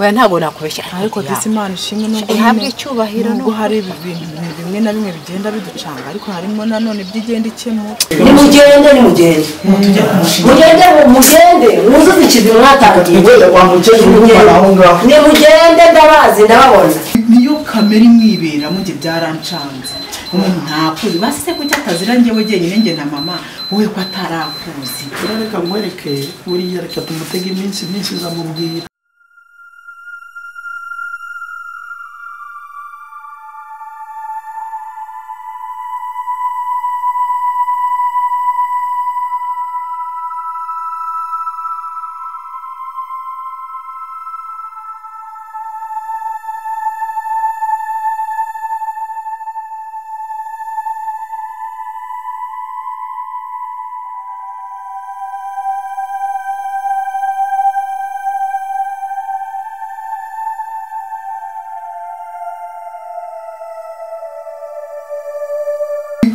Oya ntago nakubeshya ariko Imana ishimwe nubwo ihabwe icyubahiro nubwo hari ibintu bimwe na bimwe bigenda biducanga ariko harimo nanone ibyigenda ikemura. Nimugende muzuze ikizi mwatagiye nimugende ndabazi ndababona niyo kamera imwibera mu gihe byarancanze umuntu ntakuzi basise kuki atazira njyewe jyenyine nge na mama wowe ko atarakuzi reka nkwereke buriya reka tumutega iminsi zamubwira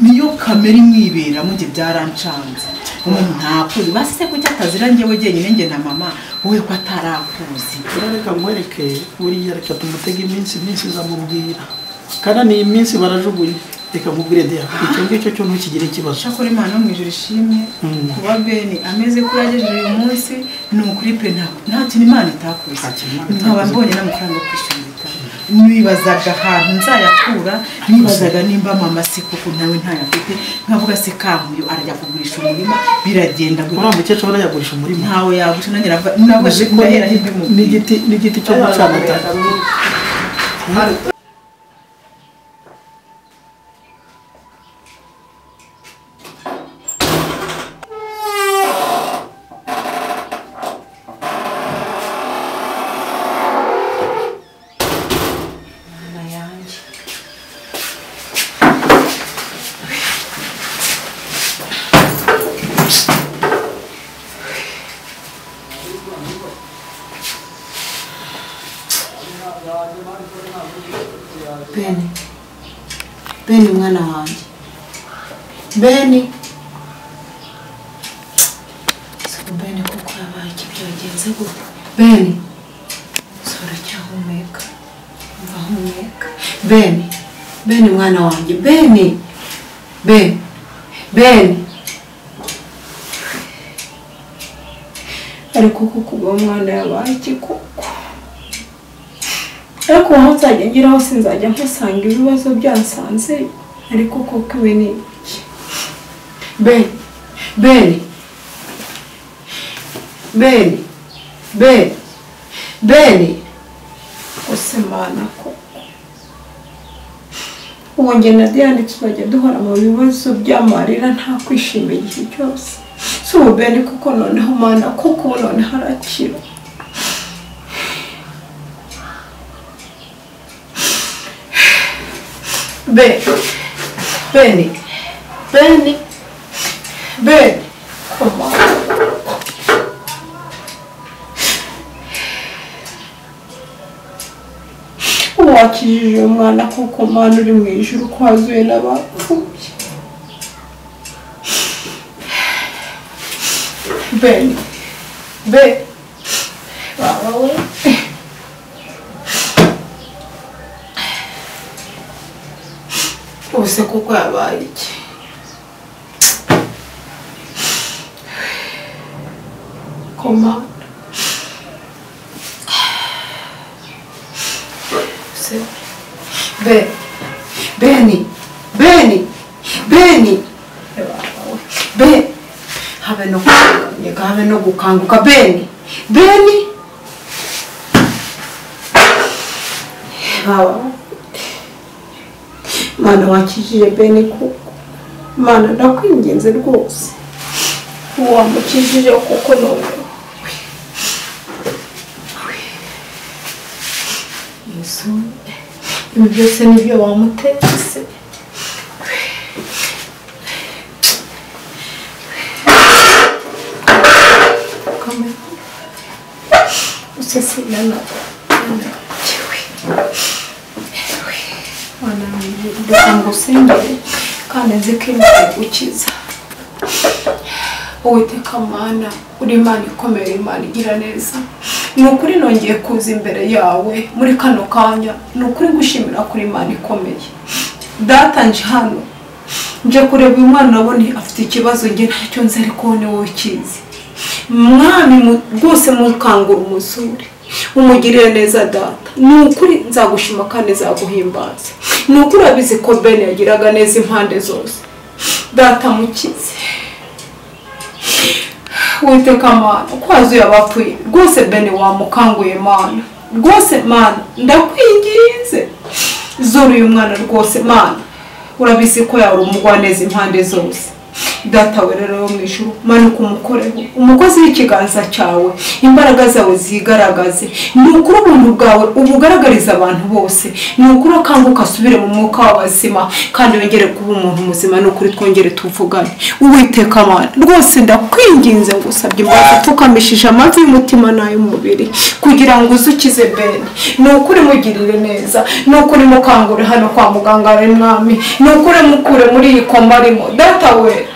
niyo kamera imwibera mu gihe byarancanze umuntu ntakuzi basise kuki atazira njyewe jyenyine nge na mama wowe ko atarakuzi reka nkwereke buriya reka tumutega iminsi zamubwira kana ni iminsi barajugunye reka nkubwire dia icyo ngicyo cyo ntukigire ikibazo cyakora Imana mu ijuru ishimwe kuba Beni ameze ko yagejeje uyu munsi ni ukuri pe nta kintu Imana itakuze nkaba mbonye n'amafaranga kwishyura nibazaga ahantu nzayakura nibazaga nimba mama si kuko nawe ntayafite nkavuga se kamuyo arajya kugurisha umurima biragenda ura mukecuru arayagurisha umurima ntawe yagusha nanjye nabwo ndahera hibwe mu n'igiti cyo gucana Beni mwana wanjye Beni kuko yabaye ikibyagenze gute Beni sura cyahumeka mbahumeka Beni mwana wanjye Beni ariko kuko umwana yabaye ikikuko ariko aho nzajya ngiraho sinzajya mpasanga ibibazo byansanze ariko koko iwe ni iki Beni usemana koko ubu njye na Diane tuzajya duhora mu bibazo by'amarira nta kwishima igihe cyose si ubu Beni kuko noneho mana kuko none harakira Beni come on wakijije umwana kuko mana uri mu ijuru kwazuye n'abapfubye Beni baba we ubuse kuko yabaye iki koma Beni habe no gukanguka Beni baba mana wakijije Beni kuko mana ndakwinginze rwose wamukijije kuko none Yesu ibi byose nibyo wamutetse usese yana Dusango sengere kandi nzi ko Imana gukiza Uwiteka Mana uri Imana ikomeye Imana igira neza ni ukuri nongeye kuza imbere yawe muri kano kanya ni ukuri gushimira kuri Imana ikomeye data nje hano nje kureba uyu mwana nabone afite ikibazo nge ntacyo nzi ariko ni wowe ukizi mwami rwose mukangura umusuri umugirire neza data ni ukuri nzagushima kandi nzaguhimbaza ni ukuri abizi ko Ben yagiraga neza impande zose data mukize Uwiteka Mana kwazuye abapfuye rwose Ben wamukanguye Mana rwose Mana ndakwinginze zuru uyu mwana rwose Mana urabizi ko yari umugwaneza impande zose data we rero yo mw'ijuru Mana ukumukoreho umukozi w'ikiganza cyawe imbaraga zawe zigaragaze ni ukuri ubuntu bwawe ubugaragariza abantu bose ni ukuri akanguka asubire mu mwuka w'abazima kandi wongere kuba umuntu muzima ni ukuri twongere tuvugane Uwiteka Mana rwose ndakwinginze ngo usabye imbabazi upfukamishije amavi y'umutima n'ay'umubiri kugira ngo uzukize Ben ni ukuri mugirire neza ni ukuri mukangure hano kwa muganga we mwami ni ukuri mukure muri iyi koma arimo data we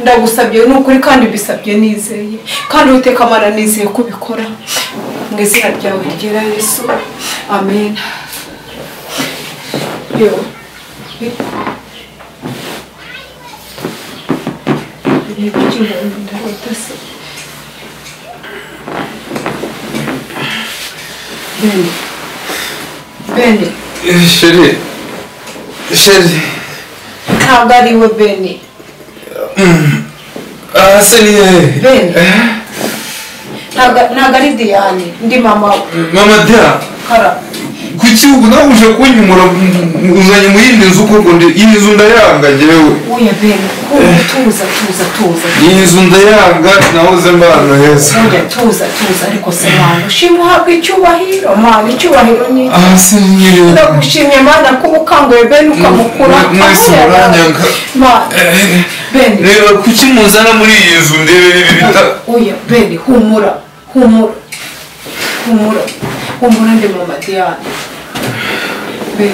ndagusabye n'ukuri kandi bisabye nizeye kandi Uwiteka Mana nizeye kubikora mu izina ryawe ryera Yesu amen yo Ben Chérie ntabwo ari we Ben Ben ntabwo ari Diane ndi mama Mama Dia kara kuki ubu nawe uje kunyumura uzanye mu yindi nzu koko iyi nzu ndayanga njyewe oya Ben tuza iyi nzu ndayanga nahoze mbana heza oya tuza ariko se Mana ushimwe uhabwe icyubahiro Mana icyubahiro ni nyiri ndagushimye Mana ko ukanguye Ben ukamukura mwese muranyanga Ben reba kuki muzana muri iyi nzu ndebe bita oya Ben humura ndi mama Diane Ben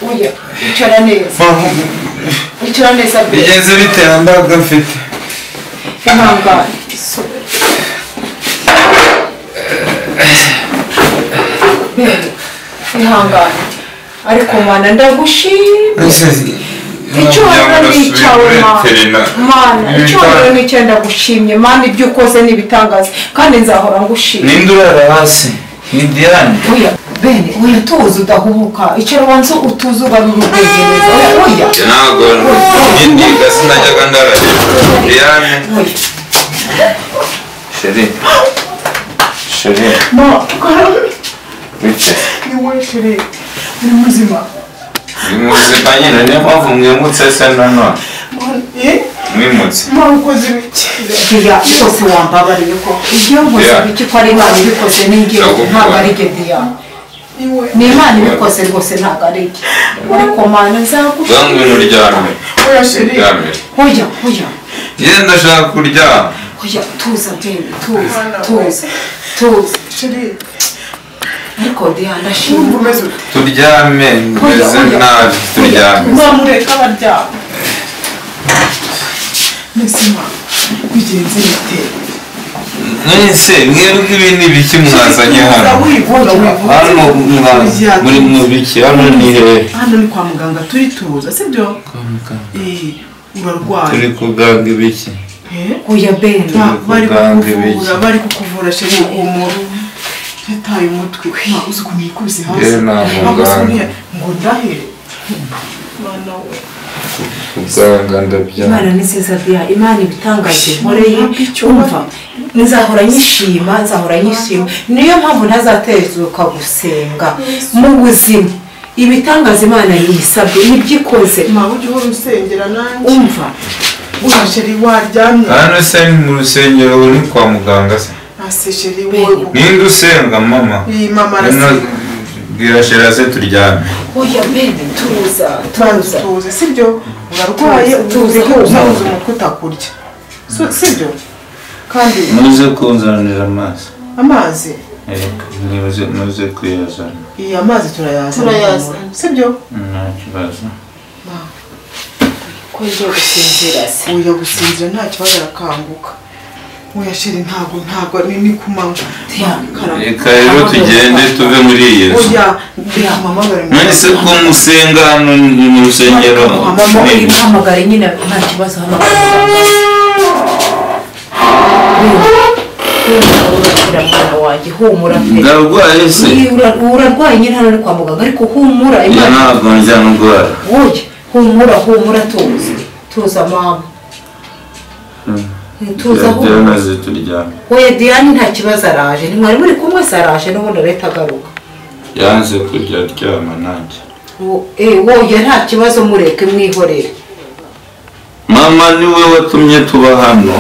oya icara neza Ben bigenze bite nambaga mfite ihangane Ben ihangane ariko Mana ndagushimye icyubahiro ni icyawe Mana icyubahiro ni icyawe ndagushimye Mana ibyo ukoze n'ibitangaza kandi nzahora ngushimye ninde urara hasi ni Diane oya Ben oya tuzi udahubuka icara wanze utuze ugarura ubwegereza oya ntabwo nindiga sinajyaga ndarara Diane Chérie bice ni wowe Chérie uri muzima bimuzika nyine niyo mpamvu mwimutse se nanone mwimutse ukoze ibiki Diya rwose wambabariye ko ibyo nkoze ibiki ko ari Imana ibikoze n'ingiye ntabwo ari jye Diya ni Imana ibikoze rwose ntabwo ari jye ariko Mana nzagushimira bwa ngwino uryame oya Chérie oya njye ndashaka kuryama oya tuza Ben tuza Chérie ariko Diya ndashimira umeze ute turyame meze nabi turyame mwamureka baryama Mesima bigenze bite mwese mwebwe ibi ni ibiki mwazanye hano hano muri mu biki hano ni hehe hano ni kwa muganga turi tuza sibyo urarwaye turi kuganga ibiki oya Ben bari kukuvura Chérie umuru yataye umutwe uzi ukuntu yikubise hasi ngo ndahere Mana we kuganga ndabyanga Imana ni nziza Diya Imana ibitangaje nkoreye umva nzahora nyishima niyo mpamvu ntazatezuka gusenga mu buzima ibitangaza Imana yisabye nibyo ikoze mpamvu ujye uhora usengera nanjye umva uya Chérie waryamye hano se mu rusengero uri kwa muganga se ase Chérie wowe ninde usenga mama mama arasa bwira Chérie aze turyame oya Ben tuza sibyo urarwaye tuzi umutwe utakurya sibyo kandi muze kunzanira amazi muze kuyazana iyi amazi turayazana sibyo nta kibazo ko ugiye gusinzira se uya gusinzira nta kibazo arakanguka oya sheri ntabwo ni kumanywa reka rero tugende tuve muri iyi nzu oya mpamagare none se ko musenga hano mu rusengero hamagare nyine nta kibazo hamagare humura pe ndarwaye se urarwaye nyine hano ari kwa muganga ariko humura ntabwo njya ndwara humura tuza mama tuza maze turyame oya Diane nta kibazo araje ntimwari muri kumwe se araje n'ubundi arahita agaruka yanze kurya aryama nanjye wowe nta kibazo mureke mwihorere mama niwe watumye tuba hano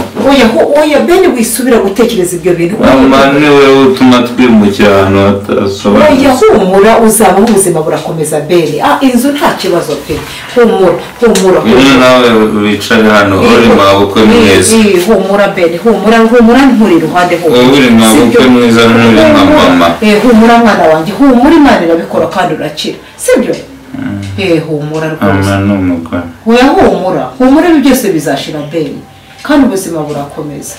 oya bene wisubira gutekereza ibyo bintu mama niwe utuma twimukira ahantu hatasobanutse oya humura uzabaho ubuzima burakomeza bene inzu nta kibazo pe humura nawe wicare hano uri mabukwe mwiza humura bene humura nturi iruhande uri mabukwe mwiza nturi nka mama humura mwana wanjye humura imana irabikora kandi urakira sibyo humura rwose oya humura ibi byose bizashira bene kandi ubuzima burakomeza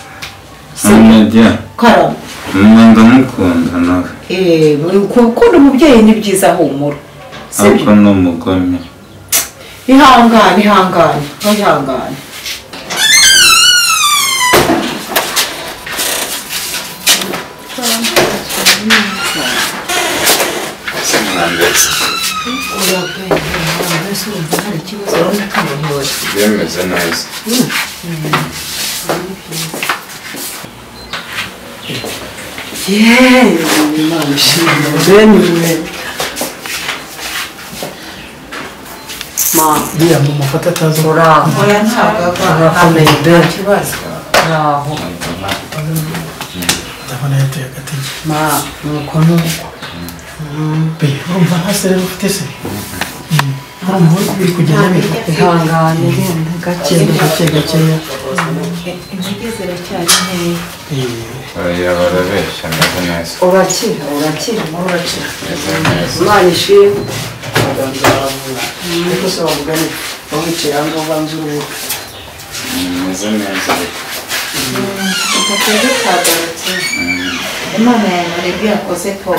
karama ndamukunda nawe gukunda umubyeyi ni byiza humura ariko ni umugome ihangane byemeze neza Imana ishimwe bene biriya mu mufata atazi oya ntabwo nta kibazo ndabona yatoye agatege nuko pe urumva nta sereri ufite se urumva biri kugenda ihangane gakeya intege ziracyari nkeya barabeshya neza neza urakira imana ishimwe ariko se wavugane bawicaye aho ngaho banze urubuga meze neza gateze kagarutse imana yawe ibyo yakoze ko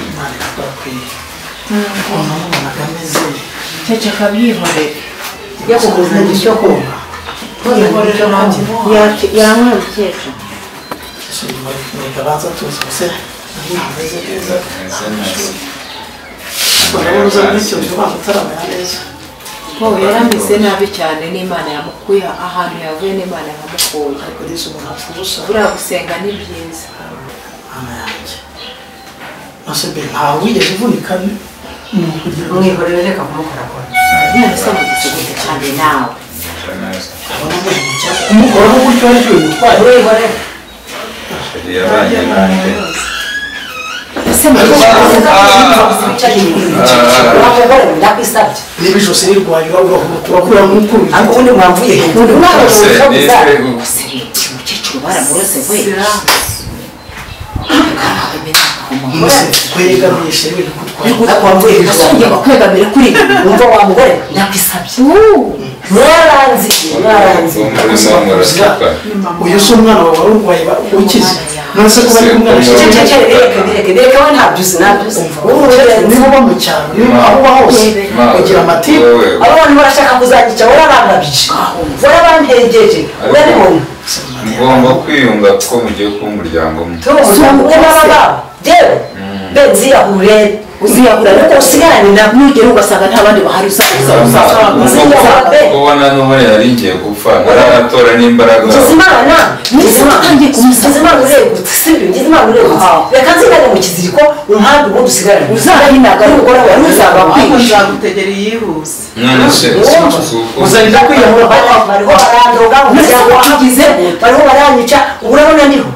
imana irakwiye unamubonaga ameze ceceka byihorere yakuguzanya icyo kumva yihorere yanywera ukeka mureka baza tuzi gusa ameze neza urabona uza muri icyo gihe waba utaramera neza yarameze nabi cyane n'imana yamukuye ahantu yavuye n'imana yamukuye ariko disi umuntu apfa ubusa buriya gusenga ni byiza mama yanjye nase be ntawe wigeze uvunika mwihorere reka kumukorakora none se mugize gute cyane nawe kumukoraho gutyo ariko bimutwaye mwihorere yabanye nanjye ese ndakwisabye niba ijosi rirwaye urakura nk'ukuru ariko ubundi mwavuye umukecuru baramurose we kwegamisha asongeye bakwegamire kuri wumva wa mugore ndakwisabye mwaranzi uyu si umwana wawe wari urwaye ukize none se kuba ari kumwana reka we ntabyuzi niba uba mu cyaro niba aho uba hose ugira amatiku abo bantu barashaka kuzanyica warabangabije warabantegeje urabibona ngomba kwiyunga kuko mugiye kuba umuryango umwe jewe benziyahure uziyahura ariko usigarane nugera ugasanga nta bandi bahari ubona n'ubundi yari ngiye gupfa naratora n'imbaraga Ngizimana uregutse sibyo Ngizimana uregutse reka nzigane mu kiziriko umuhanda ubundi usigarane uzahinaga n'umugore wawe ntuzaba kwihisha nzagutegera iyihuse none se uzarida kwiyahura bariho barandoga umuryango wahagize bariho baranyica urabona ndiho